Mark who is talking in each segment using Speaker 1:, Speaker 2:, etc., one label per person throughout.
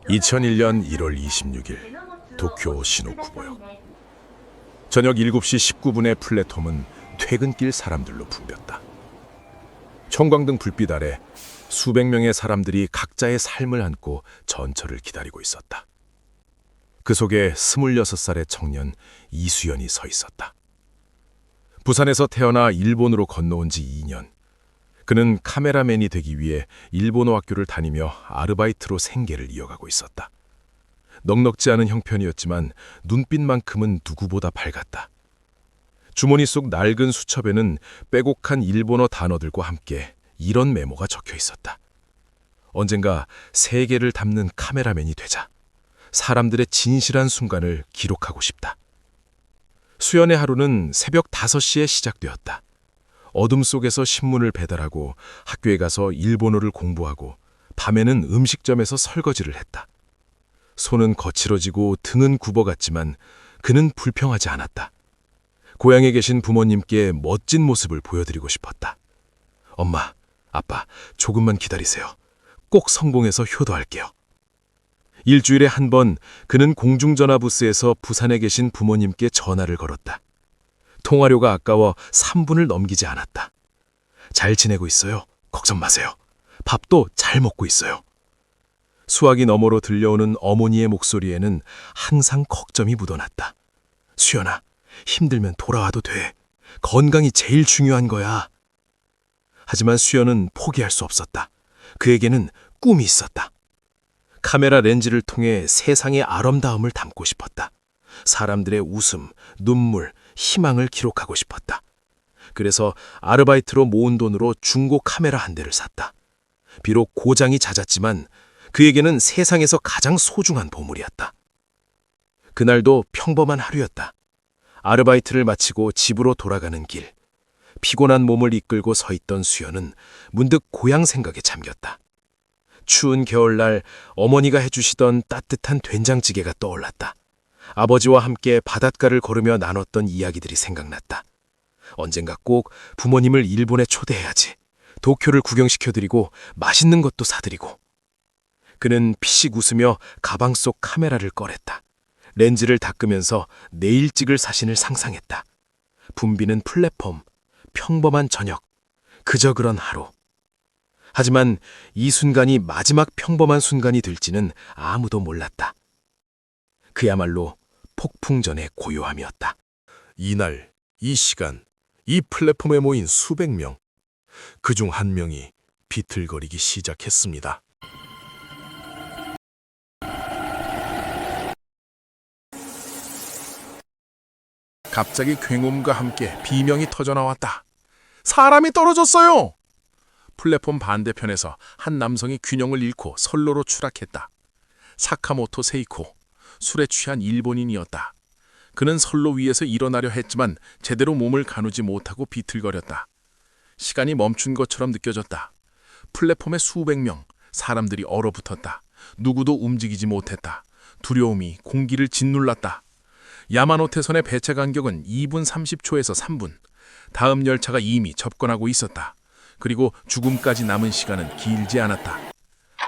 Speaker 1: 2001년 1월 26일 도쿄 시노쿠보역. 저녁 7시 19분의 플랫폼은 퇴근길 사람들로 붐볐다. 형광등 불빛 아래 수백 명의 사람들이 각자의 삶을 안고 전철을 기다리고 있었다. 그 속에 26살의 청년 이수연이 서 있었다. 부산에서 태어나 일본으로 건너온 지 2년. 그는 카메라맨이 되기 위해 일본어 학교를 다니며 아르바이트로 생계를 이어가고 있었다. 넉넉지 않은 형편이었지만 눈빛만큼은 누구보다 밝았다. 주머니 속 낡은 수첩에는 빼곡한 일본어 단어들과 함께 이런 메모가 적혀 있었다. 언젠가 세계를 담는 카메라맨이 되자 사람들의 진실한 순간을 기록하고 싶다. 수연의 하루는 새벽 5시에 시작되었다. 어둠 속에서 신문을 배달하고 학교에 가서 일본어를 공부하고 밤에는 음식점에서 설거지를 했다. 손은 거칠어지고 등은 굽어갔지만 그는 불평하지 않았다. 고향에 계신 부모님께 멋진 모습을 보여드리고 싶었다. 엄마, 아빠, 조금만 기다리세요. 꼭 성공해서 효도할게요. 일주일에 한 번 그는 공중전화 부스에서 부산에 계신 부모님께 전화를 걸었다. 통화료가 아까워 3분을 넘기지 않았다. 잘 지내고 있어요. 걱정 마세요. 밥도 잘 먹고 있어요. 수화기 너머로 들려오는 어머니의 목소리에는 항상 걱정이 묻어났다. 수연아, 힘들면 돌아와도 돼. 건강이 제일 중요한 거야. 하지만 수연은 포기할 수 없었다. 그에게는 꿈이 있었다. 카메라 렌즈를 통해 세상의 아름다움을 담고 싶었다. 사람들의 웃음, 눈물, 희망을 기록하고 싶었다. 그래서 아르바이트로 모은 돈으로 중고 카메라 한 대를 샀다. 비록 고장이 잦았지만 그에게는 세상에서 가장 소중한 보물이었다. 그날도 평범한 하루였다. 아르바이트를 마치고 집으로 돌아가는 길. 피곤한 몸을 이끌고 서 있던 수연은 문득 고향 생각에 잠겼다. 추운 겨울날 어머니가 해주시던 따뜻한 된장찌개가 떠올랐다. 아버지와 함께 바닷가를 걸으며 나눴던 이야기들이 생각났다. 언젠가 꼭 부모님을 일본에 초대해야지. 도쿄를 구경시켜드리고 맛있는 것도 사드리고. 그는 피식 웃으며 가방 속 카메라를 꺼냈다. 렌즈를 닦으면서 내일 찍을 사진을 상상했다. 붐비는 플랫폼, 평범한 저녁, 그저 그런 하루. 하지만 이 순간이 마지막 평범한 순간이 될지는 아무도 몰랐다. 그야말로 폭풍전의 고요함이었다.
Speaker 2: 이날, 이 시간, 이 플랫폼에 모인 수백 명. 그중 한 명이 비틀거리기 시작했습니다. 갑자기 굉음과 함께 비명이 터져나왔다. 사람이 떨어졌어요! 플랫폼 반대편에서 한 남성이 균형을 잃고 선로로 추락했다. 사카모토 세이코, 술에 취한 일본인이었다. 그는 선로 위에서 일어나려 했지만 제대로 몸을 가누지 못하고 비틀거렸다. 시간이 멈춘 것처럼 느껴졌다. 플랫폼에 수백 명, 사람들이 얼어붙었다. 누구도 움직이지 못했다. 두려움이 공기를 짓눌렀다. 야마노테선의 배차 간격은 2분 30초에서 3분. 다음 열차가 이미 접근하고 있었다. 그리고 죽음까지 남은 시간은 길지 않았다.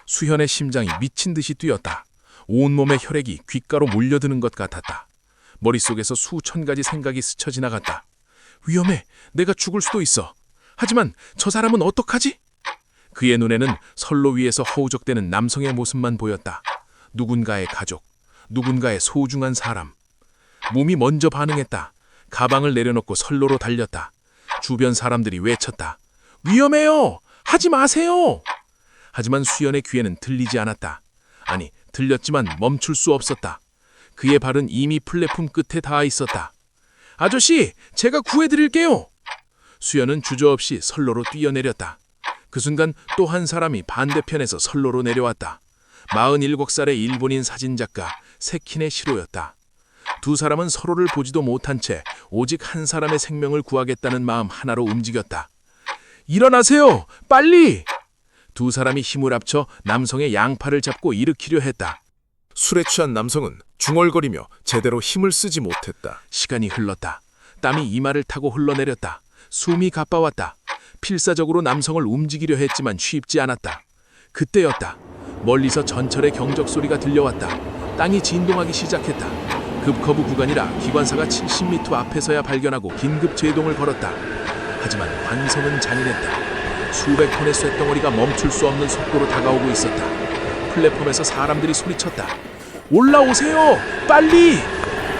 Speaker 2: 수현의 심장이 미친 듯이 뛰었다. 온몸의 혈액이 귓가로 몰려드는 것 같았다. 머릿속에서 수천 가지 생각이 스쳐 지나갔다. 위험해. 내가 죽을 수도 있어. 하지만 저 사람은 어떡하지? 그의 눈에는 선로 위에서 허우적대는 남성의 모습만 보였다. 누군가의 가족, 누군가의 소중한 사람. 몸이 먼저 반응했다. 가방을 내려놓고 선로로 달렸다. 주변 사람들이 외쳤다. 위험해요! 하지 마세요! 하지만 수연의 귀에는 들리지 않았다. 아니, 들렸지만 멈출 수 없었다. 그의 발은 이미 플랫폼 끝에 닿아 있었다. 아저씨, 제가 구해드릴게요! 수연은 주저없이 선로로 뛰어내렸다. 그 순간 또 한 사람이 반대편에서 선로로 내려왔다. 47살의 일본인 사진작가 세키네 시로였다. 두 사람은 서로를 보지도 못한 채 오직 한 사람의 생명을 구하겠다는 마음 하나로 움직였다. 일어나세요! 빨리! 두 사람이 힘을 합쳐 남성의 양팔을 잡고 일으키려 했다. 술에 취한 남성은 중얼거리며 제대로 힘을 쓰지 못했다.
Speaker 1: 시간이 흘렀다. 땀이 이마를 타고 흘러내렸다. 숨이 가빠왔다. 필사적으로 남성을 움직이려 했지만 쉽지 않았다. 그때였다.
Speaker 2: 멀리서 전철의 경적 소리가 들려왔다. 땅이 진동하기 시작했다. 급커브 구간이라 기관사가 70m 앞에서야 발견하고 긴급 제동을 걸었다. 하지만 환성은 잔인했다. 수백 톤의 쇳덩어리가 멈출 수 없는 속도로 다가오고 있었다. 플랫폼에서 사람들이 소리쳤다. 올라오세요! 빨리!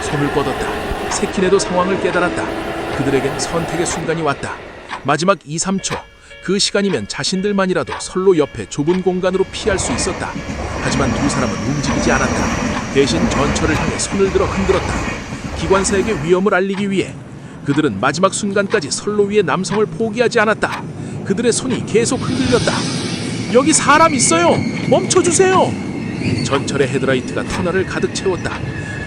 Speaker 2: 손을 뻗었다. 세키네도 상황을 깨달았다. 그들에겐 선택의 순간이 왔다. 마지막 2, 3초. 그 시간이면 자신들만이라도 선로 옆에 좁은 공간으로 피할 수 있었다. 하지만 두 사람은 움직이지 않았다. 대신 전철을 향해 손을 들어 흔들었다. 기관사에게 위험을 알리기 위해 그들은 마지막 순간까지 선로 위의 남성을 포기하지 않았다. 그들의 손이 계속 흔들렸다. 여기 사람 있어요! 멈춰주세요! 전철의 헤드라이트가 터널을 가득 채웠다.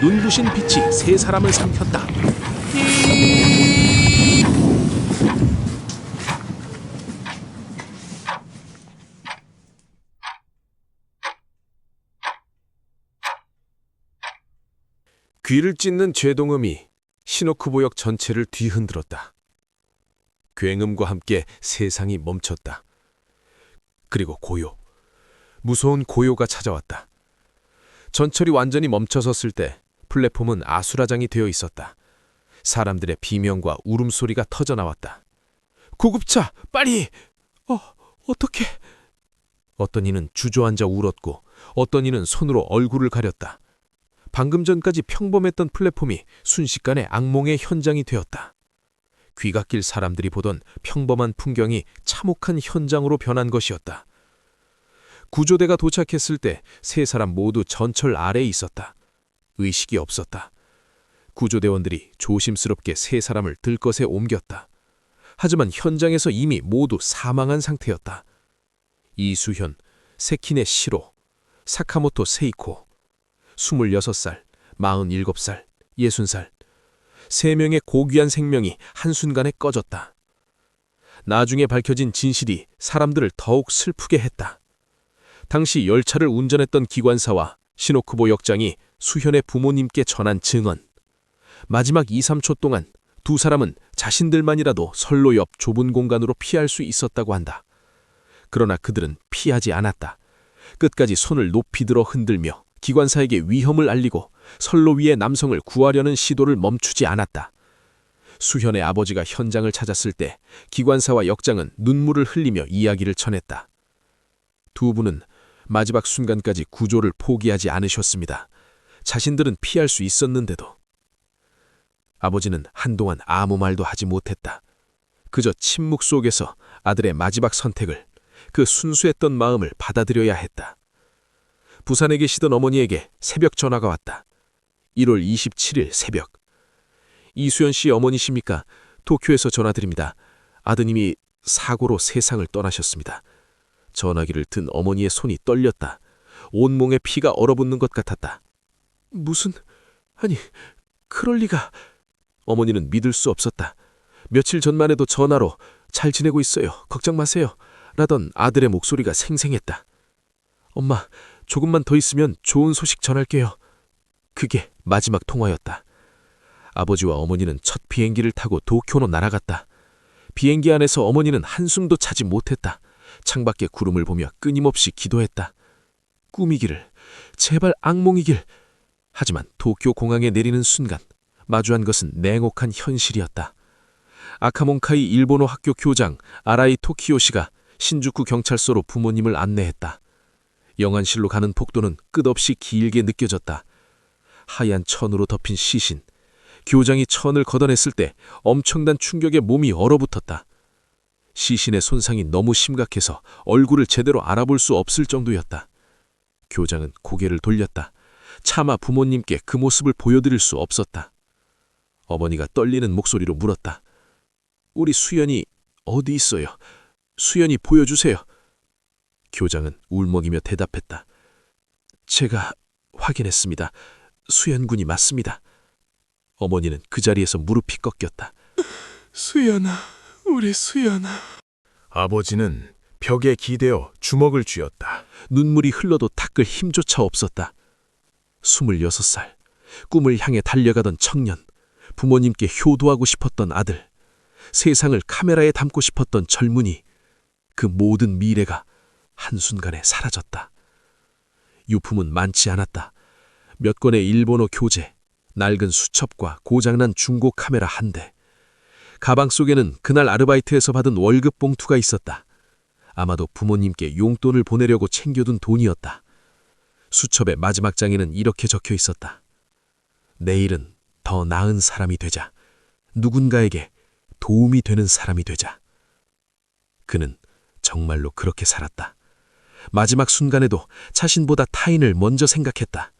Speaker 2: 눈부신 빛이 세 사람을 삼켰다.
Speaker 1: 귀를 찢는 제동음이 시노쿠보역 전체를 뒤흔들었다. 굉음과 함께 세상이 멈췄다. 그리고 고요, 무서운 고요가 찾아왔다. 전철이 완전히 멈춰섰을 때 플랫폼은 아수라장이 되어 있었다. 사람들의 비명과 울음소리가 터져나왔다. 구급차, 빨리! 어떡해! 어떤 이는 주저앉아 울었고 어떤 이는 손으로 얼굴을 가렸다. 방금 전까지 평범했던 플랫폼이 순식간에 악몽의 현장이 되었다. 귀가 낄 사람들이 보던 평범한 풍경이 참혹한 현장으로 변한 것이었다. 구조대가 도착했을 때 세 사람 모두 전철 아래에 있었다. 의식이 없었다. 구조대원들이 조심스럽게 세 사람을 들것에 옮겼다. 하지만 현장에서 이미 모두 사망한 상태였다. 이수현, 세키네 시로, 사카모토 세이코, 26살, 47살, 60살. 세 명의 고귀한 생명이 한순간에 꺼졌다. 나중에 밝혀진 진실이 사람들을 더욱 슬프게 했다. 당시 열차를 운전했던 기관사와 시노쿠보 역장이 수현의 부모님께 전한 증언. 마지막 2, 3초 동안 두 사람은 자신들만이라도 선로 옆 좁은 공간으로 피할 수 있었다고 한다. 그러나 그들은 피하지 않았다. 끝까지 손을 높이 들어 흔들며 기관사에게 위험을 알리고 선로 위의 남성을 구하려는 시도를 멈추지 않았다. 수현의 아버지가 현장을 찾았을 때 기관사와 역장은 눈물을 흘리며 이야기를 전했다. 두 분은 마지막 순간까지 구조를 포기하지 않으셨습니다. 자신들은 피할 수 있었는데도. 아버지는 한동안 아무 말도 하지 못했다. 그저 침묵 속에서 아들의 마지막 선택을, 그 순수했던 마음을 받아들여야 했다. 부산에 계시던 어머니에게 새벽 전화가 왔다. 1월 27일 새벽. 이수연 씨 어머니십니까? 도쿄에서 전화드립니다. 아드님이 사고로 세상을 떠나셨습니다. 전화기를 든 어머니의 손이 떨렸다. 온몸에 피가 얼어붙는 것 같았다. 아니, 그럴 리가. 어머니는 믿을 수 없었다. 며칠 전만 해도 전화로 잘 지내고 있어요. 걱정 마세요. 라던 아들의 목소리가 생생했다. 엄마, 조금만 더 있으면 좋은 소식 전할게요. 그게 마지막 통화였다. 아버지와 어머니는 첫 비행기를 타고 도쿄로 날아갔다. 비행기 안에서 어머니는 한숨도 차지 못했다. 창밖의 구름을 보며 끊임없이 기도했다. 꿈이기를, 제발 악몽이길. 하지만 도쿄 공항에 내리는 순간 마주한 것은 냉혹한 현실이었다. 아카몬카이 일본어 학교 교장 아라이 토키오 씨가 신주쿠 경찰서로 부모님을 안내했다. 영안실로 가는 복도는 끝없이 길게 느껴졌다. 하얀 천으로 덮인 시신. 교장이 천을 걷어냈을 때 엄청난 충격에 몸이 얼어붙었다. 시신의 손상이 너무 심각해서 얼굴을 제대로 알아볼 수 없을 정도였다. 교장은 고개를 돌렸다. 차마 부모님께 그 모습을 보여드릴 수 없었다. 어머니가 떨리는 목소리로 물었다. 우리 수연이 어디 있어요? 수연이 보여주세요. 교장은 울먹이며 대답했다. 제가 확인했습니다. 수연 군이 맞습니다. 어머니는 그 자리에서 무릎이 꺾였다.
Speaker 2: 수연아, 우리 수연아. 아버지는 벽에 기대어 주먹을 쥐었다.
Speaker 1: 눈물이 흘러도 닦을 힘조차 없었다. 26살, 꿈을 향해 달려가던 청년, 부모님께 효도하고 싶었던 아들, 세상을 카메라에 담고 싶었던 젊은이, 그 모든 미래가 한순간에 사라졌다.
Speaker 3: 유품은 많지 않았다. 몇 권의 일본어 교재, 낡은 수첩과 고장난 중고 카메라 한 대. 가방 속에는 그날 아르바이트에서 받은 월급 봉투가 있었다. 아마도 부모님께 용돈을 보내려고 챙겨둔 돈이었다. 수첩의 마지막 장에는 이렇게 적혀 있었다. 내일은 더 나은 사람이 되자. 누군가에게 도움이 되는 사람이 되자. 그는 정말로 그렇게 살았다. 마지막 순간에도 자신보다 타인을 먼저 생각했다.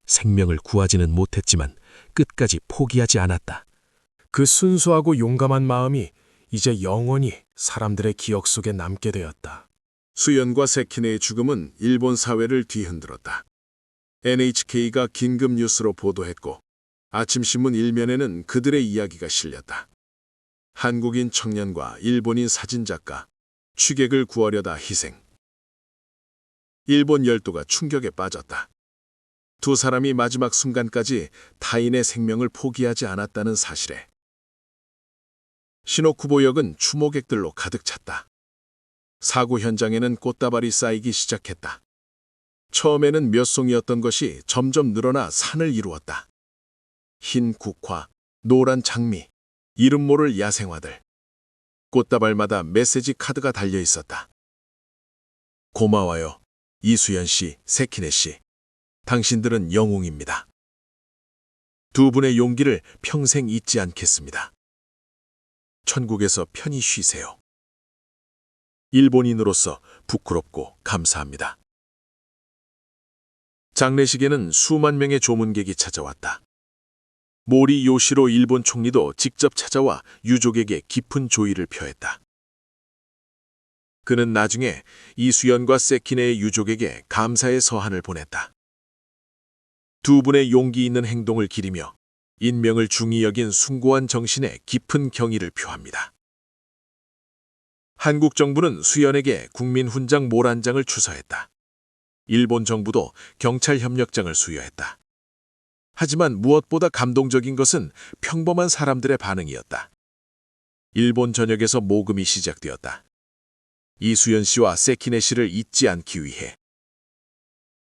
Speaker 3: 생명을 구하지는 못했지만 끝까지 포기하지 않았다.
Speaker 2: 그 순수하고 용감한 마음이 이제 영원히 사람들의 기억 속에 남게 되었다. 수연과 세키네의 죽음은 일본 사회를 뒤흔들었다. NHK가 긴급 뉴스로 보도했고 아침 신문 일면에는 그들의 이야기가 실렸다. 한국인 청년과 일본인 사진작가, 취객을 구하려다 희생. 일본 열도가 충격에 빠졌다. 두 사람이 마지막 순간까지 타인의 생명을 포기하지 않았다는 사실에 시노쿠보역은 추모객들로 가득 찼다. 사고 현장에는 꽃다발이 쌓이기 시작했다. 처음에는 몇 송이였던 것이 점점 늘어나 산을 이루었다. 흰 국화, 노란 장미, 이름 모를 야생화들. 꽃다발마다 메시지 카드가 달려 있었다. 고마워요. 이수연 씨, 세키네 씨. 당신들은 영웅입니다. 두 분의 용기를 평생 잊지 않겠습니다. 천국에서 편히 쉬세요. 일본인으로서 부끄럽고 감사합니다. 장례식에는 수만 명의 조문객이 찾아왔다. 모리 요시로 일본 총리도 직접 찾아와 유족에게 깊은 조의를 표했다. 그는 나중에 이수연과 세키네의 유족에게 감사의 서한을 보냈다. 두 분의 용기 있는 행동을 기리며 인명을 중히 여긴 숭고한 정신에 깊은 경의를 표합니다. 한국 정부는 수연에게 국민훈장 모란장을 추서했다. 일본 정부도 경찰 협력장을 수여했다. 하지만 무엇보다 감동적인 것은 평범한 사람들의 반응이었다. 일본 전역에서 모금이 시작되었다. 이수연 씨와 세키네 씨를 잊지 않기 위해.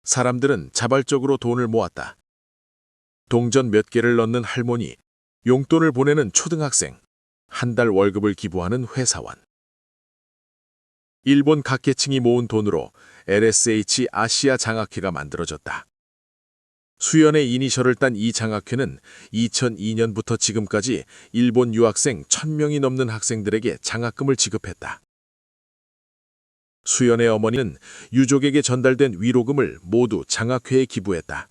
Speaker 2: 사람들은 자발적으로 돈을 모았다. 동전 몇 개를 넣는 할머니, 용돈을 보내는 초등학생, 한 달 월급을 기부하는 회사원. 일본 각계층이 모은 돈으로 LSH 아시아 장학회가 만들어졌다. 수연의 이니셜을 딴 이 장학회는 2002년부터 지금까지 일본 유학생 1000명이 넘는 학생들에게 장학금을 지급했다. 수연의 어머니는 유족에게 전달된 위로금을 모두 장학회에 기부했다.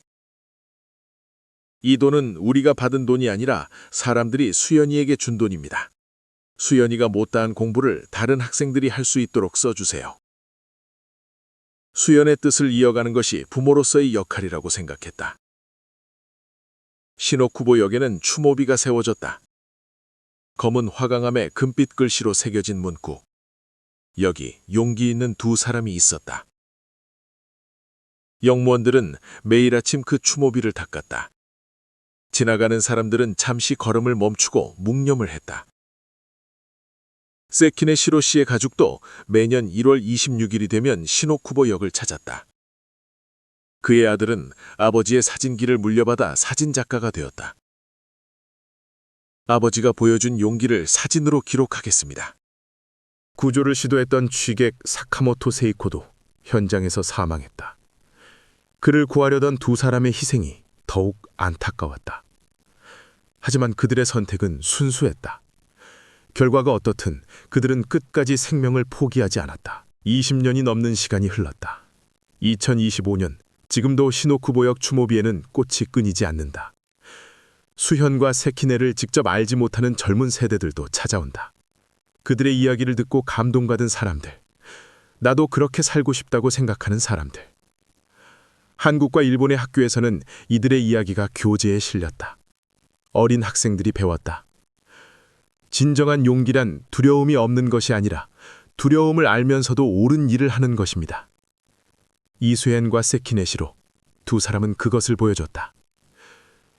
Speaker 2: 이 돈은 우리가 받은 돈이 아니라 사람들이 수연이에게 준 돈입니다. 수연이가 못다한 공부를 다른 학생들이 할 수 있도록 써주세요. 수연의 뜻을 이어가는 것이 부모로서의 역할이라고 생각했다. 시노쿠보역에는 추모비가 세워졌다. 검은 화강암에 금빛 글씨로 새겨진 문구. 여기 용기 있는 두 사람이 있었다. 영무원들은 매일 아침 그 추모비를 닦았다. 지나가는 사람들은 잠시 걸음을 멈추고 묵념을 했다. 세키네 시로 씨의 가족도 매년 1월 26일이 되면 시노쿠보역을 찾았다. 그의 아들은 아버지의 사진기를 물려받아 사진작가가 되었다. 아버지가 보여준 용기를 사진으로 기록하겠습니다.
Speaker 4: 구조를 시도했던 취객 사카모토 세이코도 현장에서 사망했다. 그를 구하려던 두 사람의 희생이 더욱 안타까웠다. 하지만 그들의 선택은 순수했다. 결과가 어떻든 그들은 끝까지 생명을 포기하지 않았다. 20년이 넘는 시간이 흘렀다. 2025년, 지금도 시노쿠보역 추모비에는 꽃이 끊이지 않는다. 수현과 세키네를 직접 알지 못하는 젊은 세대들도 찾아온다. 그들의 이야기를 듣고 감동받은 사람들, 나도 그렇게 살고 싶다고 생각하는 사람들. 한국과 일본의 학교에서는 이들의 이야기가 교재에 실렸다. 어린 학생들이 배웠다. 진정한 용기란 두려움이 없는 것이 아니라 두려움을 알면서도 옳은 일을 하는 것입니다. 이수엔과 세키네 시로 두 사람은 그것을 보여줬다.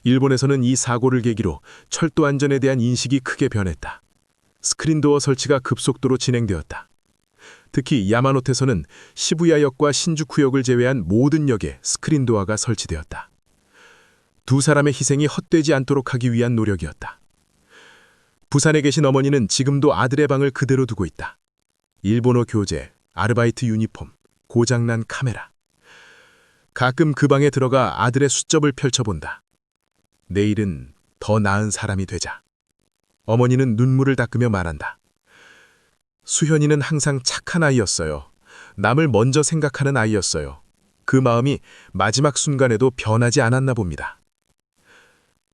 Speaker 4: 일본에서는 이 사고를 계기로 철도 안전에 대한 인식이 크게 변했다. 스크린도어 설치가 급속도로 진행되었다. 특히 야마노테서는 시부야역과 신주쿠역을 제외한 모든 역에 스크린 도어가 설치되었다. 두 사람의 희생이 헛되지 않도록 하기 위한 노력이었다. 부산에 계신 어머니는 지금도 아들의 방을 그대로 두고 있다. 일본어 교재, 아르바이트 유니폼, 고장난 카메라. 가끔 그 방에 들어가 아들의 수첩을 펼쳐본다. 내일은 더 나은 사람이 되자. 어머니는 눈물을 닦으며 말한다. 수현이는 항상 착한 아이였어요. 남을 먼저 생각하는 아이였어요. 그 마음이 마지막 순간에도 변하지 않았나 봅니다.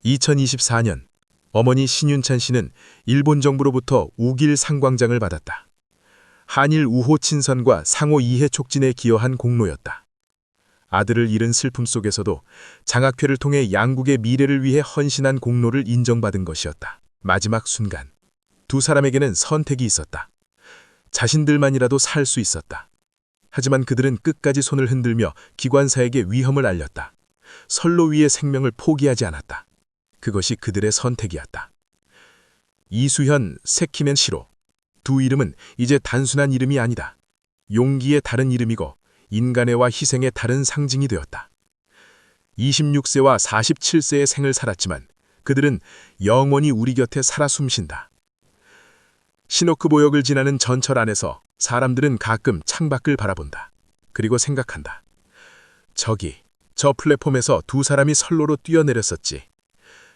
Speaker 4: 2024년 어머니 신윤찬 씨는 일본 정부로부터 우길 상광장을 받았다. 한일 우호 친선과 상호 이해 촉진에 기여한 공로였다. 아들을 잃은 슬픔 속에서도 장학회를 통해 양국의 미래를 위해 헌신한 공로를 인정받은 것이었다. 마지막 순간, 두 사람에게는 선택이 있었다. 자신들만이라도 살 수 있었다. 하지만 그들은 끝까지 손을 흔들며 기관사에게 위험을 알렸다. 선로 위의 생명을 포기하지 않았다. 그것이 그들의 선택이었다. 이수현, 세키멘 시로. 두 이름은 이제 단순한 이름이 아니다. 용기의 다른 이름이고 인간애와 희생의 다른 상징이 되었다. 26세와 47세의 생을 살았지만 그들은 영원히 우리 곁에 살아 숨쉰다. 시노쿠보역을 지나는 전철 안에서 사람들은 가끔 창밖을 바라본다. 그리고 생각한다. 저기, 저 플랫폼에서 두 사람이 선로로 뛰어내렸었지.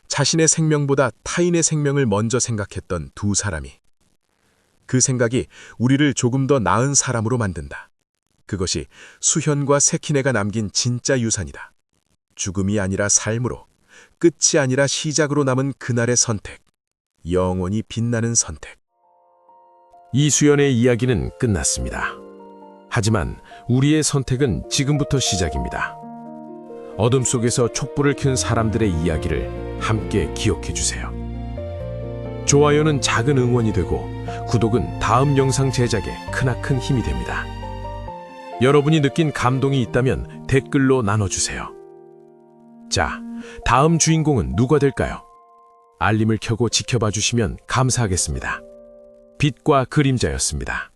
Speaker 4: 자신의 생명보다 타인의 생명을 먼저 생각했던 두 사람이. 그 생각이 우리를 조금 더 나은 사람으로 만든다. 그것이 수현과 세키네가 남긴 진짜 유산이다. 죽음이 아니라 삶으로, 끝이 아니라 시작으로 남은 그날의 선택. 영원히 빛나는 선택.
Speaker 3: 이수연의 이야기는 끝났습니다. 하지만 우리의 선택은 지금부터 시작입니다. 어둠 속에서 촛불을 켠 사람들의 이야기를 함께 기억해 주세요. 좋아요는 작은 응원이 되고 구독은 다음 영상 제작에 크나큰 힘이 됩니다. 여러분이 느낀 감동이 있다면 댓글로 나눠주세요. 자, 다음 주인공은 누가 될까요? 알림을 켜고 지켜봐 주시면 감사하겠습니다. 빛과 그림자였습니다.